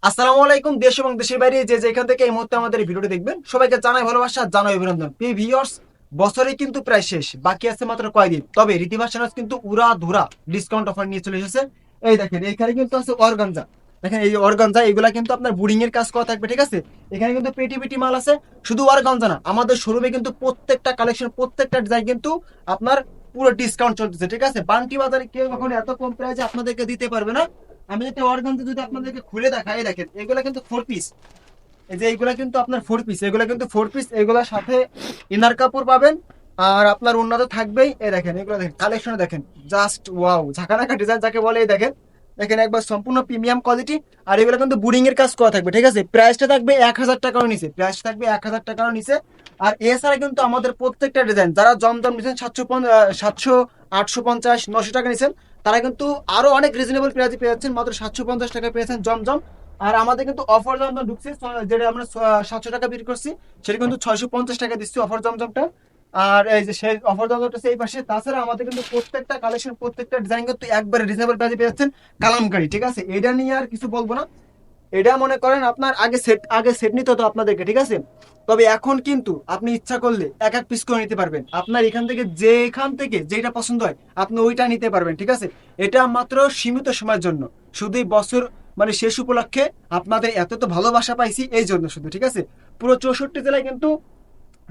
আসসালামু আলাইকুম। দেশ এবং দেশের বাইরে যে যেখান থেকে এই মুহূর্তে আমাদের এই ভিডিওটি দেখবেন, সবাইকে জানাই ভালোবাসা, জানাই অভিনন্দন। প্রিয় ভিউয়ার্স, বছরে কিন্তু প্রায় শেষ, বাকি আছে মাত্র কয়দিন। তবে রীতি ভাষণ কিন্তু উড়া ধুরা ডিসকাউন্ট অফার নিয়ে চলে এসেছে। এই দেখেন, এখানে কিন্তু আছে অর্গানজা। দেখেন এই অর্গানজা, এগুলা কিন্তু আপনার বুডিং এর কাজ করা থাকবে, ঠিক আছে। এখানে কিন্তু পেটি পেটি মাল আছে। শুধু অর্গানজা না, আমাদের শোরুমে কিন্তু প্রত্যেকটা কালেকশন, প্রত্যেকটা ডিজাইন কিন্তু আপনার পুরো ডিসকাউন্ট চলতেছে, ঠিক আছে। বান্টি বাজারে কেউ কখনো এত কম প্রাইসে আপনাদেরকে দিতে পারবে না। আমি একটা অর্গানজা যদি আপনাদেরকে খুলে দেখাই, দেখেন এগুলা কিন্তু 4 পিস। এই যে এইগুলা কিন্তু আপনার 4 পিস, এগুলা কিন্তু 4 পিস। এগুলার সাথে ইনার কাপড় পাবেন, আর আপনার উন্নত থাকবেই। এই দেখেন, এগুলো দেখেন, কালেকশন দেখেন, জাস্ট ওয়াও, ঝাঁকানাকা ডিজাইন যাকে বলে। এই দেখেন, দেখেন একবার সম্পূর্ণ প্রিমিয়াম কোয়ালিটি। আর এগুলো কিন্তু বুডিং এর কাজ করা থাকবে, ঠিক আছে। প্রাইসটা থাকবে 1,000 টাকার নিচে, প্রাইসটা থাকবে 1,000 টাকার নিচে। আর এছাড়া কিন্তু আমাদের প্রত্যেকটা ডিজাইন, যারা জমজম নিচ্ছেন 700, 850, 900 টাকা নিচ্ছেন, তারা কিন্তু আরো অনেক রিজনেবল প্রাইসে পেয়ে যাচ্ছেন, মাত্র 750 টাকায় পেয়েছেন জমজম। আর আমাদের কিন্তু অফার জমজম ঢুকছে, যেটা আমরা 700 টাকা বিক্রি করছি, সেটা কিন্তু 650 টাকা দিচ্ছি অফার জমজমটা। আর এই যে সেই অফার জমজমটা এই পাশে। তাছাড়া আমাদের কিন্তু প্রত্যেকটা কালেকশন, প্রত্যেকটা ডিজাইন কিন্তু একবারে রিজনেবল প্রাইসে পেয়ে যাচ্ছেন। কালামকারী, ঠিক আছে, এটা নিয়ে আর কিছু বলবো না। এটা মনে করেন আপনার আগে সেট নিতে হতো আপনাদেরকে, ঠিক আছে। তবে এখন কিন্তু আপনি ইচ্ছা করলে এক এক পিস করে নিতে পারবেন। আপনার এখান থেকে যেটা পছন্দ হয় আপনি ওইটা নিতে পারবেন, ঠিক আছে। এটা মাত্র সীমিত সময়ের জন্য, শুধু এই বছর মানে শেষ উপলক্ষে আপনাদের এত তো ভালোবাসা পাইছি এই জন্য শুধু, ঠিক আছে। পুরো 64 জেলায় কিন্তু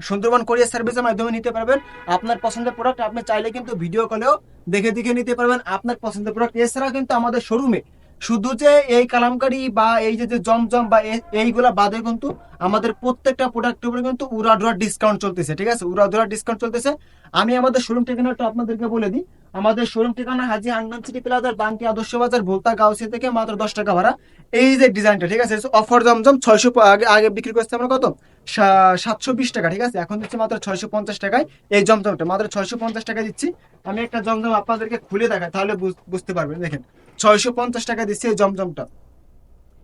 সুন্দরবন কোরিয়ার সার্ভিসের মাধ্যমে নিতে পারবেন। আপনার পছন্দের প্রোডাক্ট আপনি চাইলে কিন্তু ভিডিও কলেও দেখে দেখে নিতে পারবেন আপনার পছন্দের প্রোডাক্ট। এছাড়া কিন্তু আমাদের শোরুমে শুধু যে এই কালামকারি বা এই যে যে জমজম বা এইগুলা বাদে কিন্তু আমাদের প্রত্যেকটা প্রোডাক্টের উপরে কিন্তু উড়াধুরা ডিসকাউন্ট চলতেছে, ঠিক আছে, উড়াধুরা ডিসকাউন্ট চলতেছে। আমি আমাদের শোরুম ঠিকানাটা আপনাদেরকে বলে দিই। আমাদের শোরুম ঠিকানা হাজি হান্নান সিটি প্লাজার, বাঙ্কি আদর্শ বাজার, ভোলতা গাউসি থেকে মাত্র 10 টাকা ভাড়া। এই যে ডিজাইনটা, ঠিক আছে, অফার জমজম 600, আগে আগে বিক্রি করতে আমরা কত 720 টাকা, ঠিক আছে। এখন দিচ্ছি মাত্র 650 টাকায়। এই জমজমটা মাত্র 650 টাকা দিচ্ছি। আমি একটা জমজম আপনাদেরকে খুলে দেখাই, তাহলে বুঝতে পারবেন। দেখেন, 650 টাকা দিচ্ছি এই জমজমটা।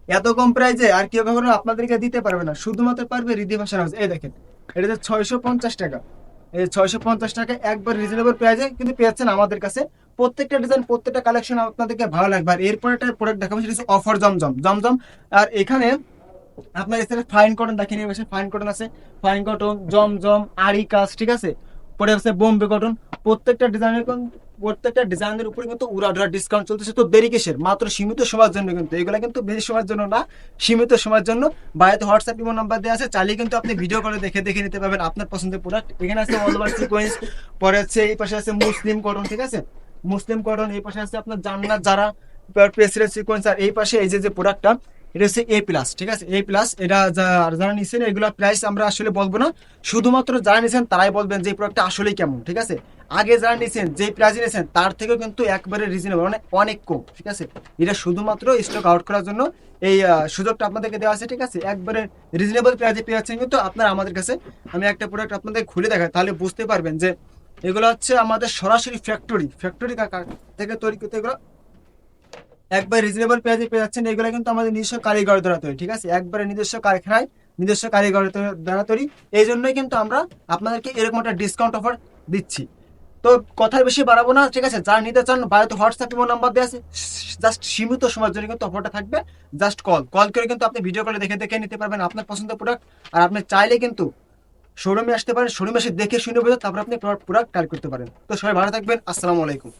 এত কম প্রাইসে আর কেউ কখনো আপনাদেরকে দিতে পারবে না, শুধুমাত্র পারবে রিদি ভাষার হাউস। এই দেখেন, এটা যে 650 টাকা, এই 650 টাকা একবার রিজনেবল প্রাইসে কিন্তু পেয়েছেন আমাদের কাছে। প্রত্যেকটা ডিজাইন, প্রত্যেকটা কালেকশন আপনাদেরকে ভালো লাগবে। আর এরপর একটা প্রোডাক্ট দেখাবো, সেটা হচ্ছে অফার জমজম জমজম। আর এখানে আপনার এখানে ফাইন কটন দেখেন, এই পাশে ফাইন কটন আছে, ফাইন কটন, জমজম, আরি কাজ, ঠিক আছে। পরে আছে বোম্বে কটন। প্রত্যেকটা ডিজাইনের প্রত্যেকটা ডিজাইনের উপরে কিন্তু উড়াধুরা ডিসকাউন্ট চলতেছে। তো দেরি কিসের, মাত্র সীমিত সময়ের জন্য কিন্তু এগুলা, কিন্তু বেশি সময়ের জন্য না, সীমিত সময়ের জন্য। বাইরে হোয়াটসঅ্যাপ ইমো নাম্বার দেওয়া আছে, চাইলে কিন্তু আপনি ভিডিও কলে দেখে দেখে নিতে পারবেন আপনার পছন্দের প্রোডাক্ট। এখানে আছে অল ওভার সিকোয়েন্স, পরে আছে এই পাশে আছে মুসলিম কটন, ঠিক আছে, মুসলিম কটন। এই পাশে আছে আপনার জান্নাত যারা, প্রেসিডেন্ট সিকোয়েন্স। আর এই পাশে এই যে যে প্রোডাক্টটা, এটা হচ্ছে A+, ঠিক আছে, A+। এটা যারা নিচ্ছেন এগুলা প্রাইস আমরা আসলে বলবো না, শুধুমাত্র যারা নিচ্ছেন তারাই বলবেন যে এই প্রোডাক্টটা আসলেই কেমন, ঠিক আছে। আগে যারা নিচ্ছেন, যে প্রাইসে নিচ্ছেন তার থেকেও কিন্তু একবারে রিজনেবল, মানে অনেক কম, ঠিক আছে। এটা শুধুমাত্র স্টক আউট করার জন্য এই সুযোগটা আপনাদেরকে দেওয়া আছে, ঠিক আছে। একবারে রিজনেবল প্রাইসে পেয়ে যাচ্ছেন কিন্তু আপনারা আমাদের কাছে। আমি একটা প্রোডাক্ট আপনাদের খুলে দেখাই, তাহলে বুঝতে পারবেন যে এগুলো হচ্ছে আমাদের সরাসরি ফ্যাক্টরি থেকে তৈরি করতে, এগুলো একবার রিজনেবল প্রাইসে পেয়ে যাচ্ছেন। এগুলো কিন্তু আমাদের নিজস্ব কারিগর দ্বারা তৈরি, ঠিক আছে, একবারে নিজস্ব কারখানায় নিজস্ব কারিগর দ্বারা তৈরি। এই জন্যই কিন্তু আমরা আপনাদেরকে এরকম একটা ডিসকাউন্ট অফার দিচ্ছি। তো কথা বেশি বাড়াবো না, ঠিক আছে। যারা নিতে চান বাড়িতে হোয়াটসঅ্যাপ ইমো নাম্বার দেওয়া আছে, জাস্ট সীমিত সময়ের জন্য কিন্তু অফারটা থাকবে। জাস্ট কল করে কিন্তু আপনি ভিডিও কলে দেখে দেখে নিতে পারবেন আপনার পছন্দের প্রোডাক্ট। আর আপনি চাইলে কিন্তু শোরুমে আসতে পারেন, শোরুমে এসে দেখে শুনে বোঝা, তারপর আপনি প্রোডাক্ট কালেক্ট করতে পারেন। তো সবাই ভালো থাকবেন, আসসালামু আলাইকুম।